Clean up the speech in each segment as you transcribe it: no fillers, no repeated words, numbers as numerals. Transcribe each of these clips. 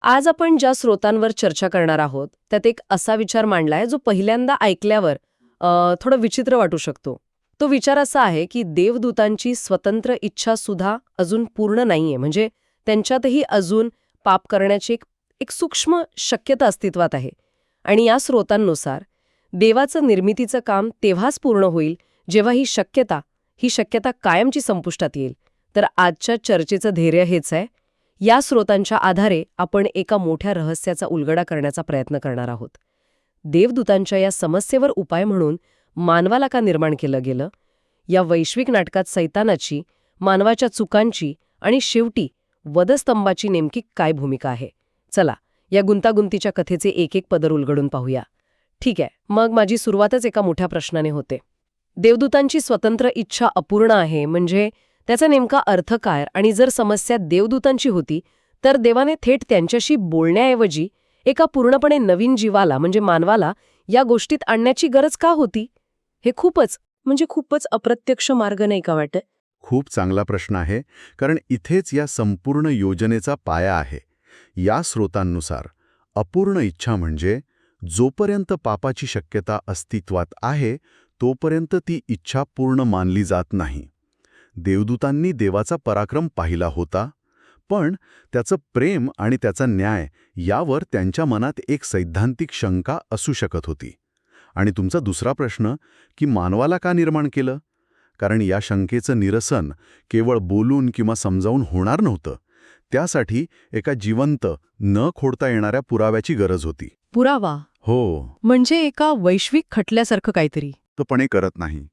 आज आपण ज्या स्रोतांवर चर्चा करणार आहोत त्यात एक असा विचार मांडलाय जो पहिल्यांदा ऐकल्यावर थोडं विचित्र वाटू शकतो. तो विचार असा आहे की देवदूतांची स्वतंत्र इच्छा सुद्धा अजून पूर्ण नाहीये, म्हणजे त्यांच्यातही अजून पाप करण्याची एक एक सूक्ष्म शक्यता अस्तित्वात आहे. आणि या स्रोतांनुसार देवाचं निर्मितीचं काम तेव्हाच पूर्ण होईल जेव्हा ही शक्यता कायमची संपुष्टात येईल. तर आजच्या चर्चेचं धैर्य हेच आहे. या स्रोतांच्या आधारे आपण एका मोठ्या रहस्याचा उलगडा करण्याचा प्रयत्न करणार आहोत. देवदूतांच्या या समस्येवर उपाय म्हणून मानवाला का निर्माण केलं गेलं, या वैश्विक नाटकात सैतानाची, मानवाच्या चुकांची आणि शेवटी वधस्तंभाची नेमकी काय भूमिका आहे. चला, या गुंतागुंतीच्या कथेचे एक एक पदर उलगडून पाहूया. ठीक आहे, मग माझी सुरुवातच एका मोठ्या प्रश्नाने होते. देवदूतांची स्वतंत्र इच्छा अपूर्ण आहे म्हणजे त्याचा नेमका अर्थ काय? आणि जर समस्या देवदूतांची होती तर देवाने थेट त्यांच्याशी बोलण्याऐवजी एका पूर्णपणे नवीन जीवाला म्हणजे मानवाला या गोष्टीत आणण्याची गरज का होती? हे खूपच अप्रत्यक्ष मार्ग नाही का वाटत? खूप चांगला प्रश्न आहे, कारण इथेच या संपूर्ण योजनेचा पाया आहे. या स्रोतांनुसार अपूर्ण इच्छा म्हणजे जोपर्यंत पापाची शक्यता अस्तित्वात आहे तोपर्यंत ती इच्छा पूर्ण मानली जात नाही. देवदूतांनी देवाचा पराक्रम पाहिला होता, पण त्याचं प्रेम आणि त्याचा न्याय यावर त्यांच्या मनात एक सैद्धांतिक शंका असू शकत होती. आणि तुमचा दुसरा प्रश्न की मानवाला का निर्माण केलं, कारण या शंकेचं निरसन केवळ बोलून किंवा समजावून होणार नव्हतं. त्यासाठी एका जिवंत, न खोडता येणाऱ्या पुराव्याची गरज होती. पुरावा? हो. म्हणजे एका वैश्विक खटल्यासारखं काहीतरी? तो करत नाही.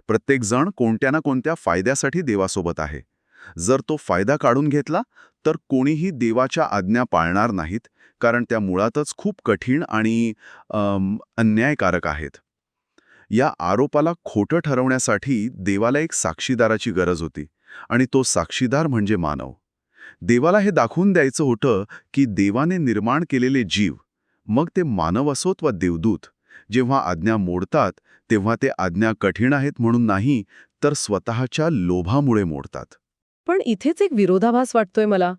प्रत्येकजण कोणत्या ना कोणत्या फायद्यासाठी देवासोबत आहे. जर तो फायदा काढून घेतला तर कोणीही देवाच्या आज्ञा पाळणार नाहीत, कारण त्या मुळातच खूप कठीण आणि अन्यायकारक आहेत. या आरोपाला खोटं ठरवण्यासाठी देवाला एक साक्षीदाराची गरज होती, आणि तो साक्षीदार म्हणजे मानव. देवाला हे दाखवून द्यायचं होतं की देवाने निर्माण केलेले जीव, मग ते मानव असोत वा देवदूत, जेव्हा आज्ञा मोडतात तेव्हा ते आज्ञा कठीण आहेत म्हणून नाही, तर स्वतःच्या लोभामुळे मोडतात. पण इथेच एक विरोधाभास वाटतोय मला,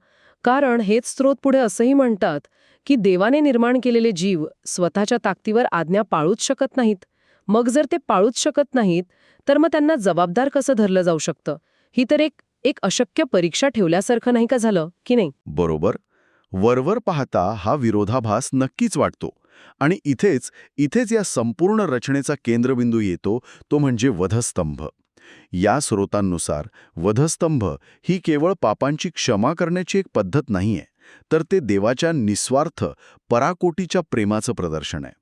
कारण हेच स्रोत पुढे असंही म्हणतात की देवाने निर्माण केलेले जीव स्वतःच्या ताकदीवर आज्ञा पाळूच शकत नाहीत. मग जर ते पाळूच शकत नाहीत तर मग त्यांना जबाबदार कसं धरलं जाऊ शकतं? ही तर एक एक अशक्य परीक्षा ठेवल्यासारखं नाही का झालं, की नाही? बरोबर. वरवर पाहता हा विरोधाभास नक्कीच वाटतो. आणि इथेच या संपूर्ण रचनेचा केंद्रबिंदू येतो, तो म्हणजे वधस्तंभ. या स्रोतांनुसार वधस्तंभ ही केवळ पापांची क्षमा करण्याची एक पद्धत नाहीये, तर ते देवाच्या निस्वार्थ, पराकोटीच्या प्रेमाचं प्रदर्शन आहे.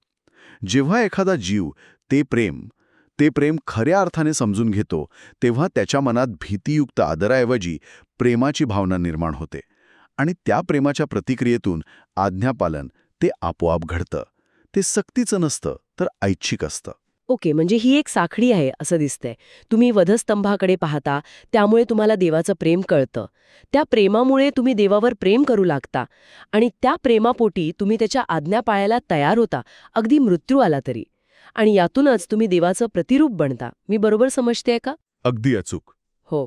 जेव्हा एखादा जीव ते प्रेम खऱ्या अर्थाने समजून घेतो, तेव्हा त्याच्या मनात भीतीयुक्त आदराऐवजी प्रेमाची भावना निर्माण होते. आणि त्या प्रेमाच्या प्रतिक्रियेतून आज्ञापालन ते आपोआप घडतं. ते सक्तीचं नसतं, तर ऐच्छिक असतं. ओके, म्हणजे ही एक साखळी आहे असं दिसतंय. तुम्ही वधस्तंभाकडे पाहता, त्यामुळे तुम्हाला देवाचं प्रेम कळतं. त्या प्रेमामुळे तुम्ही देवावर प्रेम करू लागता आणि त्या प्रेमापोटी तुम्ही त्याच्या आज्ञा पाळायला तयार होता, अगदी मृत्यू आला तरी. आणि यातूनच तुम्ही देवाचं प्रतिरूप बनता. मी बरोबर समजतेय का? अगदी अचूक. हो.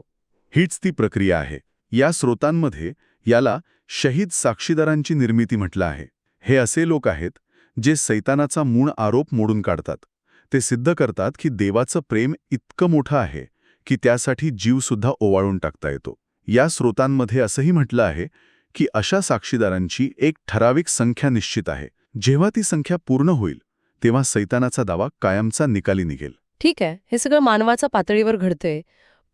हीच ती प्रक्रिया आहे. या स्रोतांमध्ये याला शहीद साक्षीदारांची निर्मिती म्हटलं आहे. हे असे लोक आहेत जे सैतानाचा मूळ आरोप मोडून काढतात. ते सिद्ध करतात की देवाचं प्रेम इतकं मोठं आहे की त्यासाठी जीवसुद्धा ओवाळून टाकता येतो. या स्रोतांमध्ये असंही म्हटलं आहे की अशा साक्षीदारांची एक ठराविक संख्या निश्चित आहे. जेव्हा ती संख्या पूर्ण होईल तेव्हा सैतानाचा दावा कायमचा निकाली निघेल. ठीक आहे, हे सगळं मानवाच्या पातळीवर घडतंय.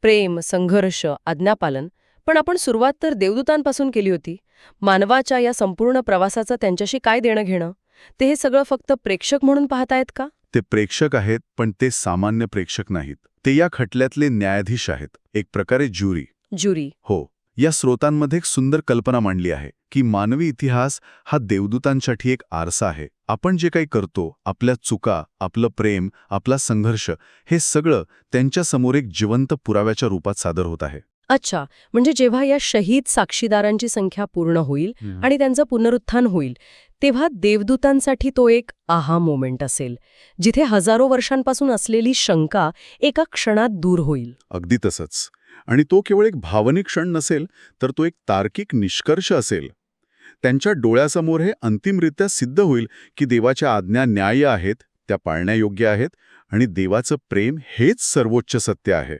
प्रेम, संघर्ष, आज्ञापालन. पण आपण सुरुवात तर देवदूतांपासून केली होती. मानवाच्या या संपूर्ण प्रवासाचं त्यांच्याशी काय देणं घेणं? ते हे सगळं फक्त प्रेक्षक म्हणून पाहतायत का? ते प्रेक्षक आहेत, पण ते सामान्य प्रेक्षक नाहीत. ते या खटल्यातले न्यायाधीश आहेत, एक प्रकारे ज्युरी. हो. या स्रोतांमध्ये एक सुंदर कल्पना मांडली आहे की मानवी इतिहास हा देवदूतांसाठी एक आरसा आहे. आपण जे काही करतो, आपल्या चुका, आपलं प्रेम, आपला संघर्ष, हे सगळं त्यांच्यासमोर एक जिवंत पुराव्याच्या रूपात सादर होत आहे. अच्छा, म्हणजे जेव्हा या शहीद साक्षीदारांची संख्या पूर्ण होईल आणि त्यांचं पुनरुत्थान होईल, तेव्हा देवदूतांसाठी तो एक आहा मोमेंट असेल, जिथे हजारो वर्षांपासून असलेली शंका एका क्षणात दूर होईल. अगदी तसंच. आणि तो केवळ एक भावनिक क्षण नसेल, तर तो एक तार्किक निष्कर्ष असेल. त्यांच्या डोळ्यासमोर हे अंतिमरित्या सिद्ध होईल की देवाच्या आज्ञा न्याय्य आहेत, त्या पाळण्यायोग्य आहेत आणि देवाचं प्रेम हेच सर्वोच्च सत्य आहे.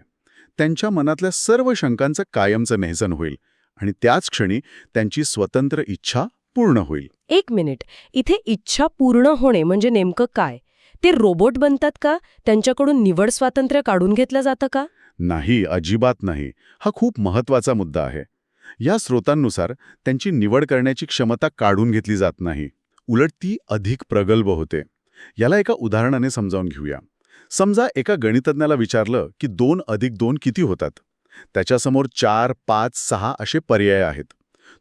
त्यांच्या मनातल्या सर्व शंकांचं कायमचं निरसन होईल आणि त्याच क्षणी त्यांची स्वतंत्र इच्छा पूर्ण होईल. एक मिनिट, इथे इच्छा पूर्ण होणे म्हणजे नेमकं काय? ते रोबोट बनतात का? त्यांच्याकडून निवड स्वातंत्र्य काढून घेतलं जातं का? नाही, अजिबात नाही. हा खूप महत्वाचा मुद्दा आहे. या स्रोतांनुसार त्यांची निवड करण्याची क्षमता काढून घेतली जात नाही. उलट ती अधिक प्रगल्भ होते. याला एका उदाहरणाने समजावून घेऊया. समजा एका गणितज्ञाला विचारलं की 2 अधिक 2 किती होतात? त्याच्यासमोर 4, 5, 6 असे पर्याय आहेत.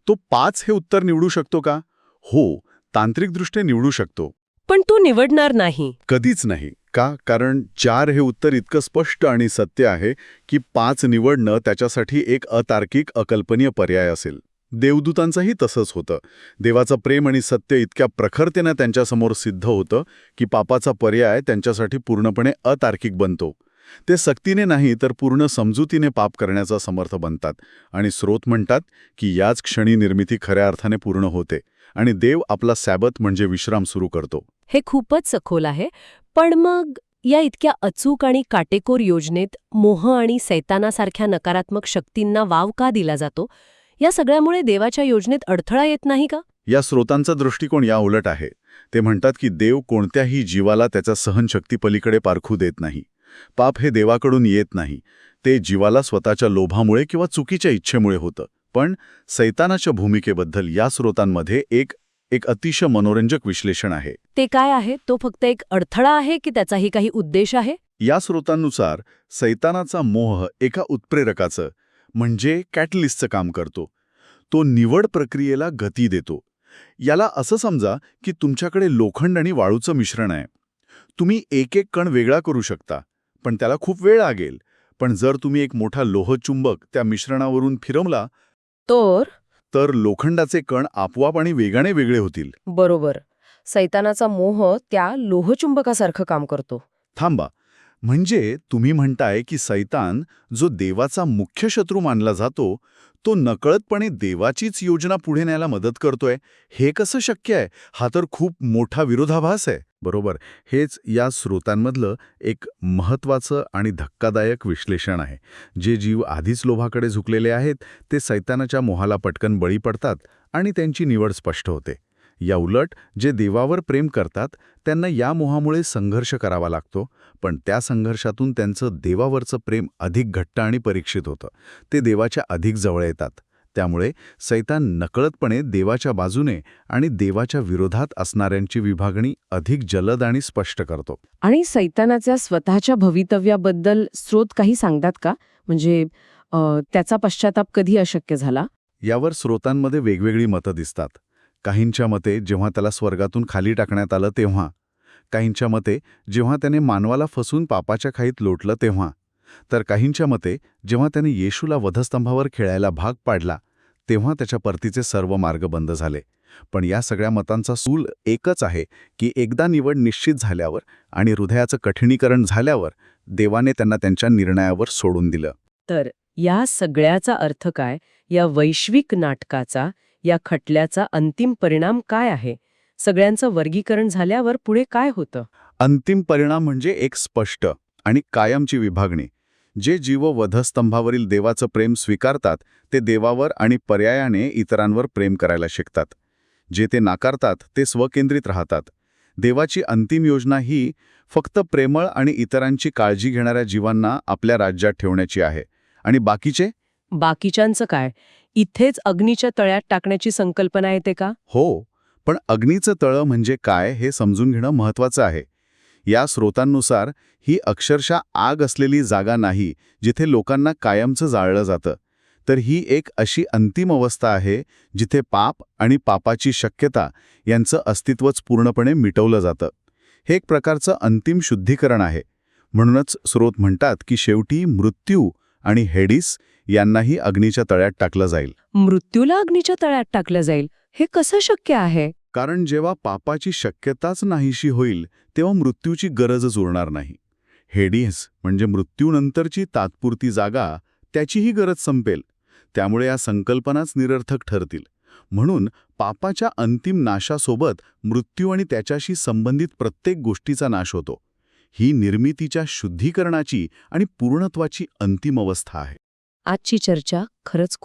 तो 5 हे उत्तर निवडू शकतो का? हो, तांत्रिकदृष्ट्या निवडू शकतो. पण तो निवडणार नाही. कधीच नाही. का? कारण 4 हे उत्तर इतकं स्पष्ट आणि सत्य आहे की 5 निवडणं त्याच्यासाठी एक अतार्किक, अकल्पनीय पर्याय असेल. देवदूतांचंही तसंच होतं. देवाचं प्रेम आणि सत्य इतक्या प्रखरतेनं त्यांच्यासमोर सिद्ध होतं की पापाचा पर्याय त्यांच्यासाठी पूर्णपणे अतार्किक बनतो. ते सक्तीने नाही तर पूर्ण समजुतीने पाप करण्याचा समर्थ बनतात आणि स्रोत म्हणतात की याच क्षणी निर्मिती खऱ्या अर्थाने पूर्ण होते आणि देव आपला सॅबत म्हणजे विश्राम सुरू करतो. हे खूपच सखोल आहे. पण मग या इतक्या अचूक आणि काटेकोर योजनेत मोह आणि सैतानासारख्या नकारात्मक शक्तींना वाव का दिला जातो? या सगळ्यामुळे देवाच्या योजनेत अडथळा येत नाही का? या स्रोतांचा दृष्टिकोन या उलट आहे. ते म्हणतात की देव कोणत्याही जीवाला त्याच्या सहनशक्ती पलीकडे पारखू देत नाही. पाप हे देवाकडून येत नाही. ते जीवाला स्वतःच्या लोभामुळे किंवा चुकीच्या इच्छेमुळे होतं. पण सैतानाच्या भूमिकेबद्दल या स्रोतांमध्ये एक अतिशय मनोरंजक विश्लेषण आहे. ते काय आहे? तो फक्त एक अडथळा आहे की त्याचाही काही उद्देश आहे? या स्रोतांनुसार सैतानाचा मोह एका उत्प्रेरकाचं म्हणजे कॅटलिस्टचं काम करतो. तो निवड प्रक्रियेला गती देतो. याला असं समजा की तुमच्याकडे लोखंड आणि वाळूचं मिश्रण आहे. तुम्ही एक एक कण वेगळा करू शकता, पण त्याला खूप वेळ लागेल. पण जर तुम्ही एक मोठा लोहचुंबक त्या मिश्रणावरून फिरवला तर लोखंडाचे कण आपोआप आणि वेगाने वेगळे होतील. बरोबर. सैतानाचा मोह त्या लोहचुंबकासारखं काम करतो. थांबा, म्हणजे तुम्ही म्हणताय की सैतान, जो देवाचा मुख्य शत्रू मानला जातो, तो नकळतपणे देवाचीच योजना पुढे न्यायला मदत करतोय. हे कसं शक्य आहे? हा तर खूप मोठा विरोधाभास आहे. बरोबर. हेच या स्रोतांमधलं एक महत्त्वाचं आणि धक्कादायक विश्लेषण आहे. जे जीव आधीच लोभाकडे झुकलेले आहेत, ते सैतानाच्या मोहाला पटकन बळी पडतात आणि त्यांची निवड स्पष्ट होते. या उलट जे देवावर प्रेम करतात, त्यांना या मोहामुळे संघर्ष करावा लागतो, पण त्या संघर्षातून त्यांचं देवावरचं प्रेम अधिक घट्ट आणि परीक्षित होतं. ते देवाच्या अधिक जवळ येतात. त्यामुळे सैतान नकळतपणे देवाच्या बाजूने आणि देवाच्या विरोधात असणाऱ्यांची विभागणी अधिक जलद आणि स्पष्ट करतो. आणि सैतानाच्या स्वतःच्या भवितव्याबद्दल स्रोत काही सांगतात का? म्हणजे त्याचा पश्चाताप कधी अशक्य झाला? यावर स्रोतांमध्ये वेगवेगळी मतं दिसतात. काहींच्या मते जेव्हा त्याला स्वर्गातून खाली टाकण्यात आलं तेव्हा, काहींच्या मते जेव्हा त्याने मानवाला फसून पापाच्या खाईत लोटलं तेव्हा, तर काहींच्या मते जेव्हा त्याने येशूला वधस्तंभावर खेळायला भाग पाडला तेव्हा त्याच्या परतीचे सर्व मार्ग बंद झाले. पण या सगळ्या मतांचा सूल एकच आहे की एकदा निवड निश्चित झाल्यावर आणि हृदयाचं कठीणीकरण झाल्यावर देवाने त्यांना त्यांच्या निर्णयावर सोडून दिलं. तर या सगळ्याचा अर्थ काय? या वैश्विक नाटकाचा, या खटल्याचा अंतिम परिणाम काय आहे? सगळ्यांचं वर्गीकरण झाल्यावर पुढे काय होतं? अंतिम परिणाम म्हणजे एक स्पष्ट आणि कायमची विभागणी. जे जीव वधस्तंभावरील देवाचं प्रेम स्वीकारतात ते देवावर आणि पर्यायाने इतरांवर प्रेम करायला शिकतात. जे ते नाकारतात ते स्वकेंद्रित राहतात. देवाची अंतिम योजना ही फक्त प्रेमळ आणि इतरांची काळजी घेणाऱ्या जीवांना आपल्या राज्यात ठेवण्याची आहे. आणि बाकीच्यांचं काय? इथेच अग्नीच्या तळ्यात टाकण्याची संकल्पना येते का? हो, पण अग्नीचं तळं म्हणजे काय हे समजून घेणं महत्त्वाचं आहे. या स्रोतांनुसार ही अक्षरशः आग असलेली जागा नाही जिथे लोकांना कायमचं जाळलं जातं, तर ही एक अशी अंतिम अवस्था आहे जिथे पाप आणि पापाची शक्यता यांचं अस्तित्वच पूर्णपणे मिटवलं जातं. हे एक प्रकारचं अंतिम शुद्धीकरण आहे. म्हणूनच स्रोत म्हणतात की शेवटी मृत्यू आणि हेडिस यांनाही अग्नीच्या तळ्यात टाकलं जाईल. मृत्यूला अग्नीच्या तळ्यात टाकलं जाईल? हे कसं शक्य आहे? कारण जेव्हा पापाची शक्यताच नाहीशी होईल तेव्हा मृत्यूची गरजच उरणार नाही. हेडिस म्हणजे मृत्यूनंतरची तात्पुरती जागा, त्याचीही गरज संपेल. त्यामुळे या संकल्पनाच निरर्थक ठरतील. म्हणून पापाच्या अंतिम नाशासोबत मृत्यू आणि त्याच्याशी संबंधित प्रत्येक गोष्टीचा नाश होतो. ही निर्मितीच्या शुद्धीकरणाची आणि पूर्णत्वाची अंतिम अवस्था आहे. आजची चर्चा खरंच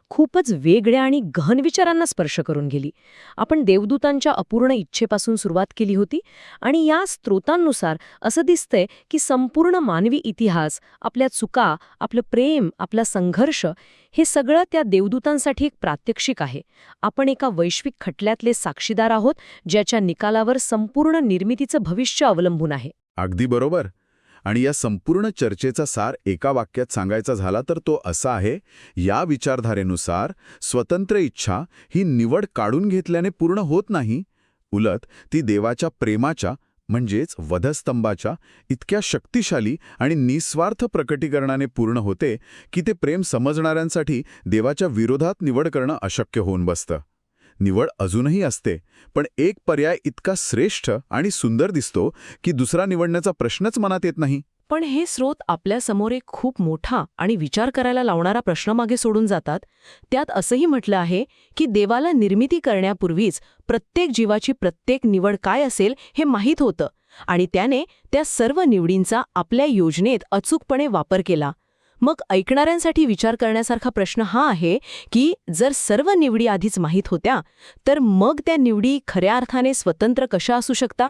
खूपच वेगळ्या आणि गहन विचारांना स्पर्श करून गेली. आपण देवदूतांच्या अपूर्ण इच्छेपासून सुरुवात केली होती आणि या स्रोतांनुसार असं दिसतंय की संपूर्ण मानवी इतिहास, आपल्या चुका, आपलं प्रेम, आपला संघर्ष हे सगळं त्या देवदूतांसाठी एक प्रात्यक्षिक आहे. आपण एका वैश्विक खटल्यातले साक्षीदार आहोत, ज्याच्या निकालावर संपूर्ण निर्मितीचं भविष्य अवलंबून आहे. अगदी बरोबर. आणि या संपूर्ण चर्चेचा सार एका वाक्यात सांगायचा झाला तर तो असा आहे, या विचारधारेनुसार स्वतंत्र इच्छा ही निवड काढून घेतल्याने पूर्ण होत नाही. उलट ती देवाच्या प्रेमाच्या म्हणजेच वधस्तंभाच्या इतक्या शक्तिशाली आणि निस्वार्थ प्रकटीकरणाने पूर्ण होते की ते प्रेम समजणाऱ्यांसाठी देवाच्या विरोधात निवड करणं अशक्य होऊन बसतं. निवड अजूनही असते, पण एक पर्याय इतका श्रेष्ठ आणि सुंदर दिसतो की दुसरा निवडण्याचा प्रश्नच मनात येत नाही. पण हे स्रोत आपल्यासमोर एक खूप मोठा आणि विचार करायला लावणारा प्रश्न मागे सोडून जातात. त्यात असंही म्हटलं आहे की देवाला निर्मिती करण्यापूर्वीच प्रत्येक जीवाची प्रत्येक निवड काय असेल हे माहीत होतं आणि त्याने त्या सर्व निवडींचा आपल्या योजनेत अचूकपणे वापर केला. मग ऐकणाऱ्यांसाठी विचार करण्यासारखा प्रश्न हा आहे की जर सर्व निवडी आधीच माहीत होत्या, तर मग त्या निवडी खऱ्या अर्थाने स्वतंत्र कशा असू शकता?